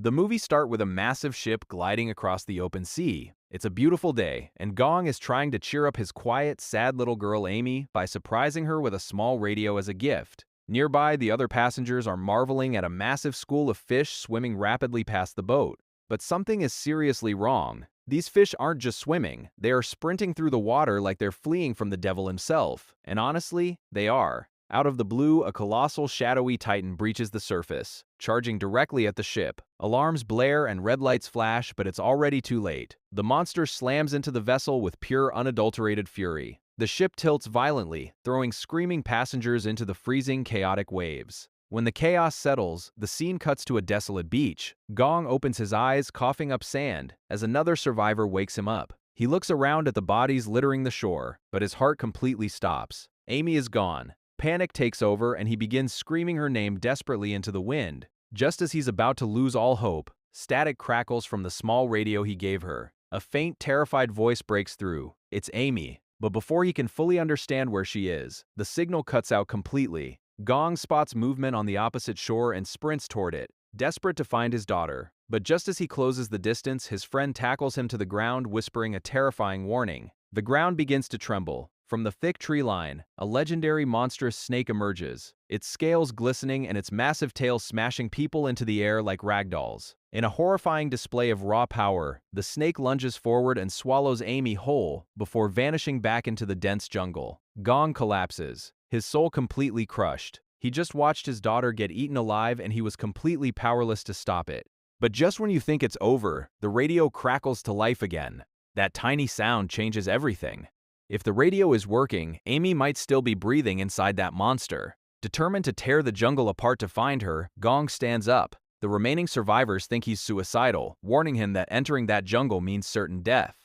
The movie starts with a massive ship gliding across the open sea. It's a beautiful day, and Gong is trying to cheer up his quiet, sad little girl Amy by surprising her with a small radio as a gift. Nearby, the other passengers are marveling at a massive school of fish swimming rapidly past the boat. But something is seriously wrong. These fish aren't just swimming, they are sprinting through the water like they're fleeing from the devil himself. And honestly, they are. Out of the blue, a colossal shadowy titan breaches the surface, charging directly at the ship. Alarms blare and red lights flash, but it's already too late. The monster slams into the vessel with pure, unadulterated fury. The ship tilts violently, throwing screaming passengers into the freezing, chaotic waves. When the chaos settles, the scene cuts to a desolate beach. Gong opens his eyes, coughing up sand, as another survivor wakes him up. He looks around at the bodies littering the shore, but his heart completely stops. Amy is gone. Panic takes over and he begins screaming her name desperately into the wind. Just as he's about to lose all hope, static crackles from the small radio he gave her. A faint, terrified voice breaks through. It's Amy. But before he can fully understand where she is, the signal cuts out completely. Gong spots movement on the opposite shore and sprints toward it, desperate to find his daughter. But just as he closes the distance, his friend tackles him to the ground, whispering a terrifying warning. The ground begins to tremble. From the thick tree line, a legendary monstrous snake emerges, its scales glistening and its massive tail smashing people into the air like ragdolls. In a horrifying display of raw power, the snake lunges forward and swallows Amy whole before vanishing back into the dense jungle. Gong collapses, his soul completely crushed. He just watched his daughter get eaten alive and he was completely powerless to stop it. But just when you think it's over, the radio crackles to life again. That tiny sound changes everything. If the radio is working, Amy might still be breathing inside that monster. Determined to tear the jungle apart to find her, Gong stands up. The remaining survivors think he's suicidal, warning him that entering that jungle means certain death.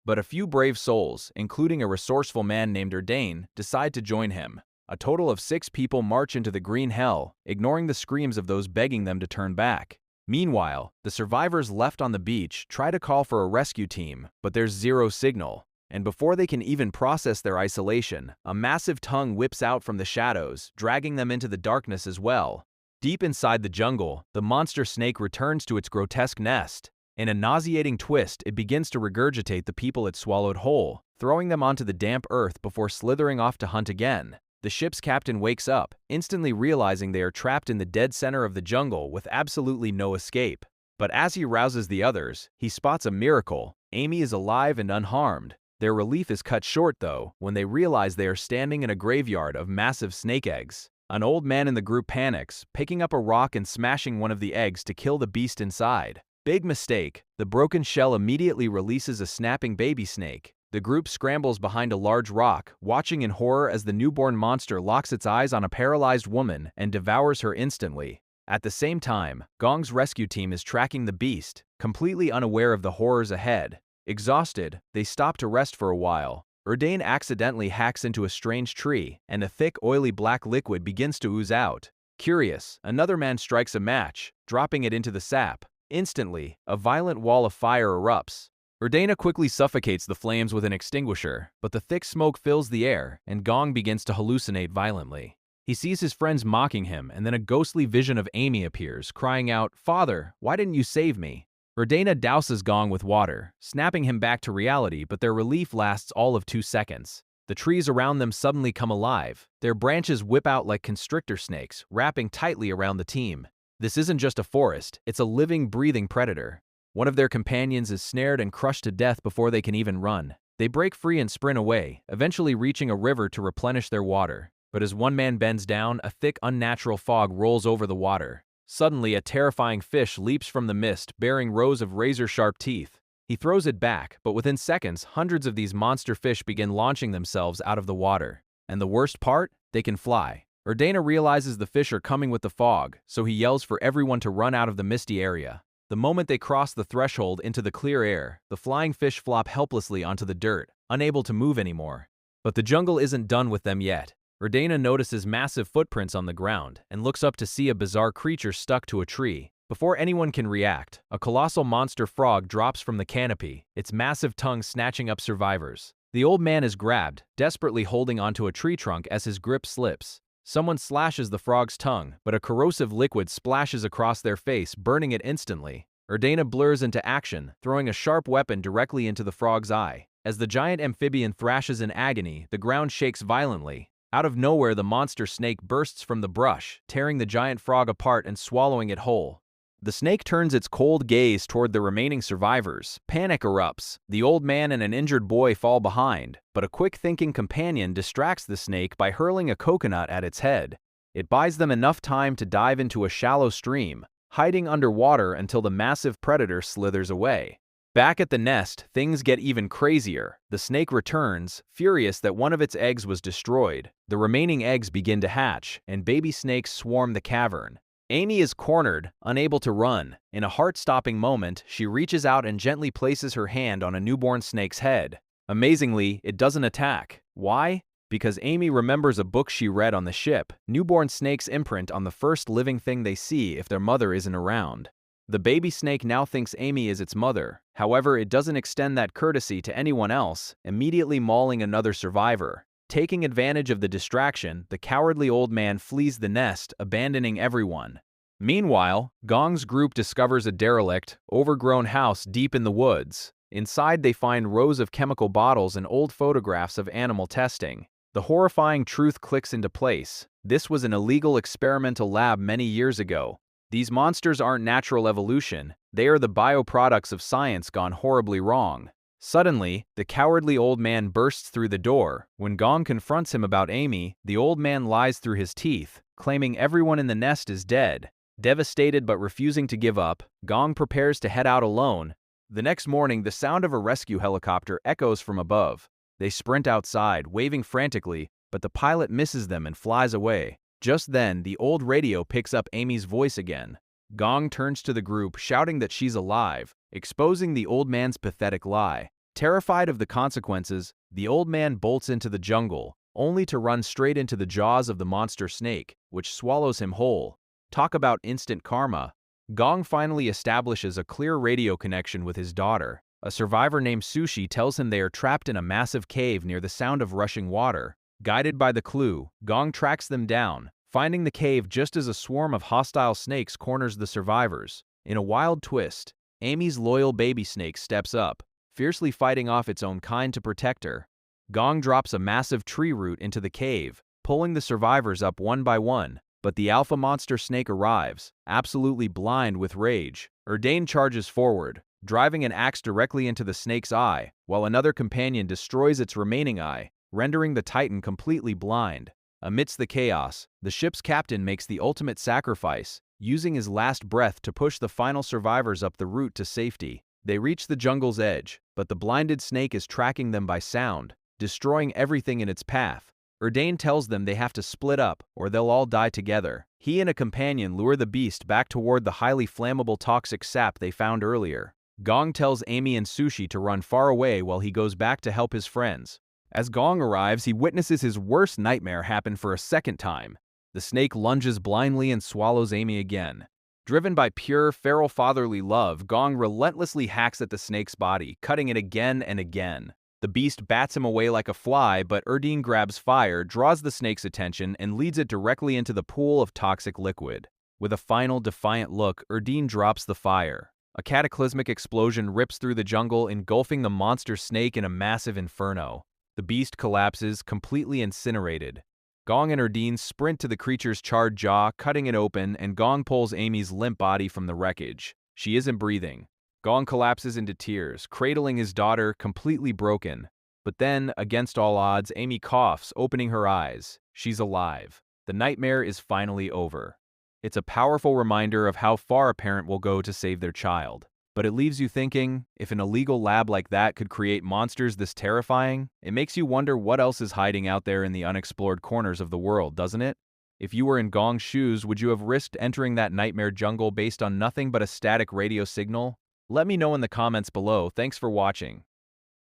But a few brave souls, including a resourceful man named Erdane, decide to join him. A total of 6 people march into the green hell, ignoring the screams of those begging them to turn back. Meanwhile, the survivors left on the beach try to call for a rescue team, but there's zero signal. And before they can even process their isolation, a massive tongue whips out from the shadows, dragging them into the darkness as well. Deep inside the jungle, the monster snake returns to its grotesque nest. In a nauseating twist, it begins to regurgitate the people it swallowed whole, throwing them onto the damp earth before slithering off to hunt again. The ship's captain wakes up, instantly realizing they are trapped in the dead center of the jungle with absolutely no escape. But as he rouses the others, he spots a miracle. Amy is alive and unharmed. Their relief is cut short, though, when they realize they are standing in a graveyard of massive snake eggs. An old man in the group panics, picking up a rock and smashing one of the eggs to kill the beast inside. Big mistake. The broken shell immediately releases a snapping baby snake. The group scrambles behind a large rock, watching in horror as the newborn monster locks its eyes on a paralyzed woman and devours her instantly. At the same time, Gong's rescue team is tracking the beast, completely unaware of the horrors ahead. Exhausted, they stop to rest for a while. Erdane accidentally hacks into a strange tree, and a thick, oily black liquid begins to ooze out. Curious, another man strikes a match, dropping it into the sap. Instantly, a violent wall of fire erupts. Erdane quickly suffocates the flames with an extinguisher, but the thick smoke fills the air, and Gong begins to hallucinate violently. He sees his friends mocking him, and then a ghostly vision of Amy appears, crying out, "Father, why didn't you save me?" Erdane douses Gong with water, snapping him back to reality, but their relief lasts all of 2 seconds. The trees around them suddenly come alive. Their branches whip out like constrictor snakes, wrapping tightly around the team. This isn't just a forest, it's a living, breathing predator. One of their companions is snared and crushed to death before they can even run. They break free and sprint away, eventually reaching a river to replenish their water. But as one man bends down, a thick, unnatural fog rolls over the water. Suddenly, a terrifying fish leaps from the mist, bearing rows of razor-sharp teeth. He throws it back, but within seconds, hundreds of these monster fish begin launching themselves out of the water. And the worst part? They can fly. Erdane realizes the fish are coming with the fog, so he yells for everyone to run out of the misty area. The moment they cross the threshold into the clear air, the flying fish flop helplessly onto the dirt, unable to move anymore. But the jungle isn't done with them yet. Erdane notices massive footprints on the ground and looks up to see a bizarre creature stuck to a tree. Before anyone can react, a colossal monster frog drops from the canopy, its massive tongue snatching up survivors. The old man is grabbed, desperately holding onto a tree trunk as his grip slips. Someone slashes the frog's tongue, but a corrosive liquid splashes across their face, burning it instantly. Erdana blurs into action, throwing a sharp weapon directly into the frog's eye. As the giant amphibian thrashes in agony, the ground shakes violently. Out of nowhere, the monster snake bursts from the brush, tearing the giant frog apart and swallowing it whole. The snake turns its cold gaze toward the remaining survivors. Panic erupts. The old man and an injured boy fall behind, but a quick-thinking companion distracts the snake by hurling a coconut at its head. It buys them enough time to dive into a shallow stream, hiding underwater until the massive predator slithers away. Back at the nest, things get even crazier. The snake returns, furious that one of its eggs was destroyed. The remaining eggs begin to hatch, and baby snakes swarm the cavern. Amy is cornered, unable to run. In a heart-stopping moment, she reaches out and gently places her hand on a newborn snake's head. Amazingly, it doesn't attack. Why? Because Amy remembers a book she read on the ship. Newborn snakes imprint on the first living thing they see if their mother isn't around. The baby snake now thinks Amy is its mother. However, it doesn't extend that courtesy to anyone else, immediately mauling another survivor. Taking advantage of the distraction, the cowardly old man flees the nest, abandoning everyone. Meanwhile, Gong's group discovers a derelict, overgrown house deep in the woods. Inside, they find rows of chemical bottles and old photographs of animal testing. The horrifying truth clicks into place. This was an illegal experimental lab many years ago. These monsters aren't natural evolution. They are the bioproducts of science gone horribly wrong. Suddenly, the cowardly old man bursts through the door. When Gong confronts him about Amy, the old man lies through his teeth, claiming everyone in the nest is dead. Devastated but refusing to give up, Gong prepares to head out alone. The next morning, the sound of a rescue helicopter echoes from above. They sprint outside, waving frantically, but the pilot misses them and flies away. Just then, the old radio picks up Amy's voice again. Gong turns to the group, shouting that she's alive, exposing the old man's pathetic lie. Terrified of the consequences, the old man bolts into the jungle, only to run straight into the jaws of the monster snake, which swallows him whole. Talk about instant karma. Gong finally establishes a clear radio connection with his daughter. A survivor named Sushi tells him they are trapped in a massive cave near the sound of rushing water. Guided by the clue, Gong tracks them down, finding the cave just as a swarm of hostile snakes corners the survivors. In a wild twist, Amy's loyal baby snake steps up, fiercely fighting off its own kind to protect her. Gong drops a massive tree root into the cave, pulling the survivors up one by one, but the alpha monster snake arrives, absolutely blind with rage. Erdane charges forward, driving an axe directly into the snake's eye, while another companion destroys its remaining eye, rendering the titan completely blind. Amidst the chaos, the ship's captain makes the ultimate sacrifice, using his last breath to push the final survivors up the route to safety. They reach the jungle's edge, but the blinded snake is tracking them by sound, destroying everything in its path. Erdane tells them they have to split up, or they'll all die together. He and a companion lure the beast back toward the highly flammable toxic sap they found earlier. Gong tells Amy and Sushi to run far away while he goes back to help his friends. As Gong arrives, he witnesses his worst nightmare happen for a second time. The snake lunges blindly and swallows Amy again. Driven by pure, feral fatherly love, Gong relentlessly hacks at the snake's body, cutting it again and again. The beast bats him away like a fly, but Erdine grabs fire, draws the snake's attention, and leads it directly into the pool of toxic liquid. With a final, defiant look, Erdine drops the fire. A cataclysmic explosion rips through the jungle, engulfing the monster snake in a massive inferno. The beast collapses, completely incinerated. Gong and Erdine sprint to the creature's charred jaw, cutting it open, and Gong pulls Amy's limp body from the wreckage. She isn't breathing. Gong collapses into tears, cradling his daughter, completely broken. But then, against all odds, Amy coughs, opening her eyes. She's alive. The nightmare is finally over. It's a powerful reminder of how far a parent will go to save their child. But it leaves you thinking, if an illegal lab like that could create monsters this terrifying, it makes you wonder what else is hiding out there in the unexplored corners of the world, doesn't it? If you were in Gong's shoes, would you have risked entering that nightmare jungle based on nothing but a static radio signal? Let me know in the comments below. Thanks for watching.